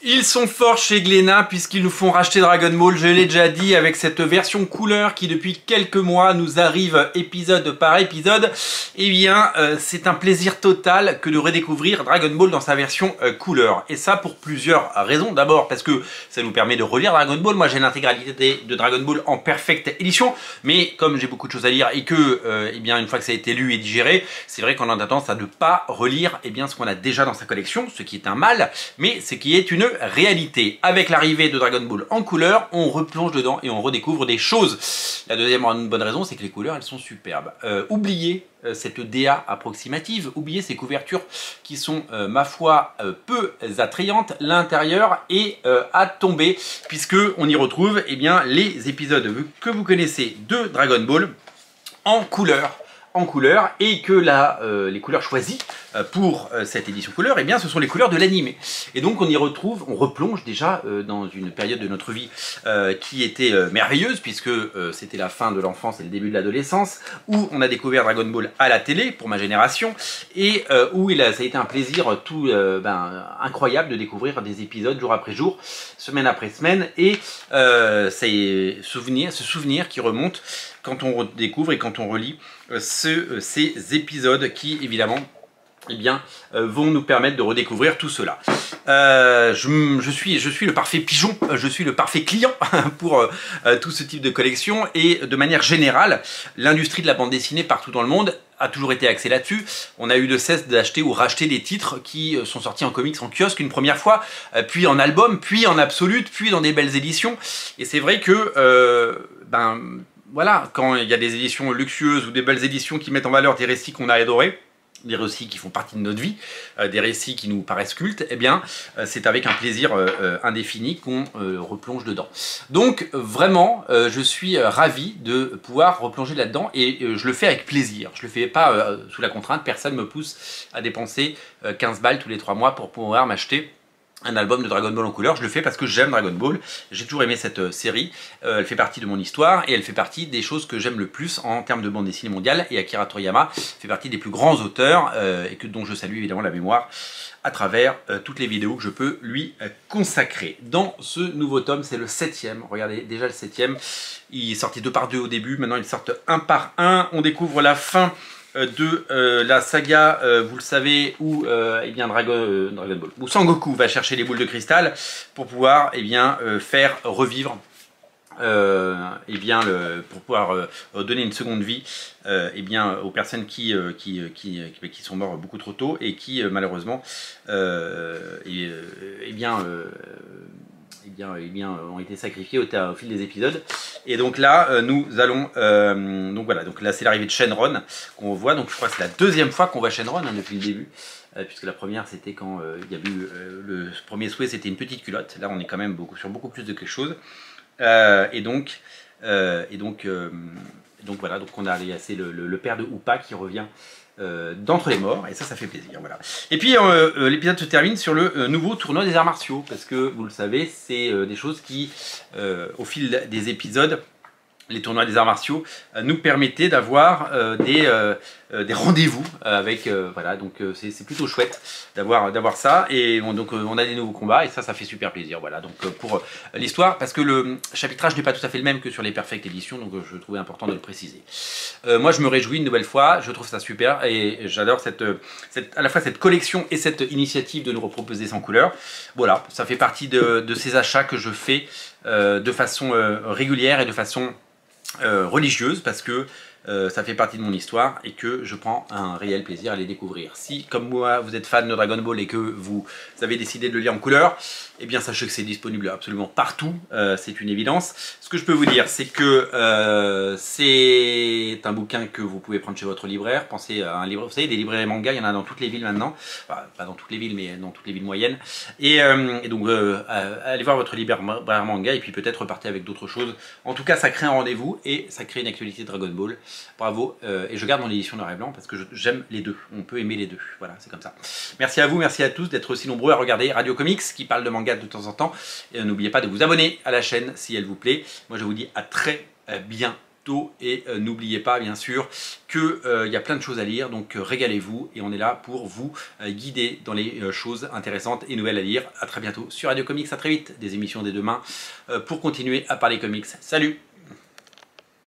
Ils sont forts chez Glénat puisqu'ils nous font racheter Dragon Ball, je l'ai déjà dit, avec cette version couleur qui depuis quelques mois nous arrive épisode par épisode. Eh bien, c'est un plaisir total que de redécouvrir Dragon Ball dans sa version couleur. Et ça pour plusieurs raisons. D'abord parce que ça nous permet de relire Dragon Ball. Moi j'ai l'intégralité de Dragon Ball en perfecte édition, mais comme j'ai beaucoup de choses à lire et que, eh bien, une fois que ça a été lu et digéré, c'est vrai qu'on a tendance à ne pas relire eh bien, ce qu'on a déjà dans sa collection, ce qui est un mal, mais ce qui est une réalité. Avec l'arrivée de Dragon Ball en couleur, on replonge dedans et on redécouvre des choses. La deuxième bonne raison, c'est que les couleurs, elles sont superbes. Oubliez cette DA approximative, oubliez ces couvertures qui sont, ma foi, peu attrayantes. L'intérieur est à tomber, puisque on y retrouve eh bien, les épisodes que vous connaissez de Dragon Ball en couleur. Et que les couleurs choisies pour cette édition couleur, eh bien, ce sont les couleurs de l'animé. Et donc on y retrouve, on replonge déjà dans une période de notre vie qui était merveilleuse, puisque c'était la fin de l'enfance et le début de l'adolescence, où on a découvert Dragon Ball à la télé, pour ma génération, et où ça a été un plaisir incroyable de découvrir des épisodes jour après jour, semaine après semaine, et c'est ce souvenir qui remonte quand on redécouvre et quand on relit ces épisodes qui, évidemment, eh bien, vont nous permettre de redécouvrir tout cela. Je suis le parfait pigeon, je suis le parfait client pour tout ce type de collection, et de manière générale, l'industrie de la bande dessinée partout dans le monde a toujours été axée là-dessus. On a eu de cesse d'acheter ou racheter des titres qui sont sortis en comics en kiosque une première fois, puis en album, puis en absolute, puis dans des belles éditions. Et c'est vrai que, voilà, quand il y a des éditions luxueuses ou des belles éditions qui mettent en valeur des récits qu'on a adorés, des récits qui font partie de notre vie, des récits qui nous paraissent cultes, eh bien, c'est avec un plaisir indéfini qu'on replonge dedans. Donc, vraiment, je suis ravi de pouvoir replonger là-dedans, et je le fais avec plaisir. Je le fais pas sous la contrainte, personne ne me pousse à dépenser 15 balles tous les 3 mois pour pouvoir m'acheter un album de Dragon Ball en couleur. Je le fais parce que j'aime Dragon Ball, j'ai toujours aimé cette série, elle fait partie de mon histoire et elle fait partie des choses que j'aime le plus en termes de bande dessinée mondiale, et Akira Toriyama fait partie des plus grands auteurs dont je salue évidemment la mémoire à travers toutes les vidéos que je peux lui consacrer. Dans ce nouveau tome, c'est le 7e, regardez déjà le 7e, il est sorti 2 par 2 au début, maintenant ils sortent 1 par 1, on découvre la fin de la saga, vous le savez, où eh bien Dragon Ball, où Sangoku va chercher les boules de cristal pour pouvoir eh bien, faire revivre, eh bien, pour pouvoir donner une seconde vie eh bien, aux personnes qui sont mortes beaucoup trop tôt et qui malheureusement ont été sacrifiés au fil des épisodes. Et donc là, nous allons... donc voilà, donc là c'est l'arrivée de Shenron qu'on voit. Donc je crois que c'est la 2e fois qu'on voit Shenron depuis le début. Puisque la première c'était quand il y a eu le premier souhait, c'était une petite culotte. Là on est quand même sur beaucoup plus de quelque chose. Donc voilà, donc on a c'est le père de Upa qui revient d'entre les morts, et ça fait plaisir, voilà. Et puis l'épisode se termine sur le nouveau tournoi des arts martiaux, parce que vous le savez, c'est des choses qui au fil des épisodes, les tournois des arts martiaux nous permettaient d'avoir des rendez-vous avec, voilà, donc c'est plutôt chouette d'avoir ça, et donc on a des nouveaux combats, et ça fait super plaisir, voilà, donc pour l'histoire, parce que le chapitrage n'est pas tout à fait le même que sur les Perfect Editions, donc je trouvais important de le préciser. Moi je me réjouis une nouvelle fois, je trouve ça super, et j'adore à la fois cette collection et cette initiative de nous reproposer sans couleur. Voilà, ça fait partie de ces achats que je fais de façon régulière et de façon religieuse, parce que ça fait partie de mon histoire et que je prends un réel plaisir à les découvrir. Si, comme moi, vous êtes fan de Dragon Ball et que vous avez décidé de le lire en couleur, eh bien sachez que c'est disponible absolument partout, c'est une évidence. Ce que je peux vous dire, c'est que c'est un bouquin que vous pouvez prendre chez votre libraire. Pensez à un libraire, vous savez, des librairies manga, il y en a dans toutes les villes maintenant, enfin, pas dans toutes les villes, mais dans toutes les villes moyennes. Et donc allez voir votre libraire manga, et puis peut-être repartez avec d'autres choses. En tout cas, ça crée un rendez-vous et ça crée une actualité de Dragon Ball. Bravo, et je garde mon édition noir et blanc parce que j'aime les deux, on peut aimer les deux, voilà, c'est comme ça. Merci à vous, merci à tous d'être aussi nombreux à regarder Radio Comics qui parle de manga de temps en temps, et n'oubliez pas de vous abonner à la chaîne si elle vous plaît. Moi je vous dis à très bientôt. tôt. Et n'oubliez pas bien sûr qu'il y a plein de choses à lire, donc régalez-vous et on est là pour vous guider dans les choses intéressantes et nouvelles à lire. A très bientôt sur Radio Comics, à très vite, des émissions dès demain pour continuer à parler comics. Salut!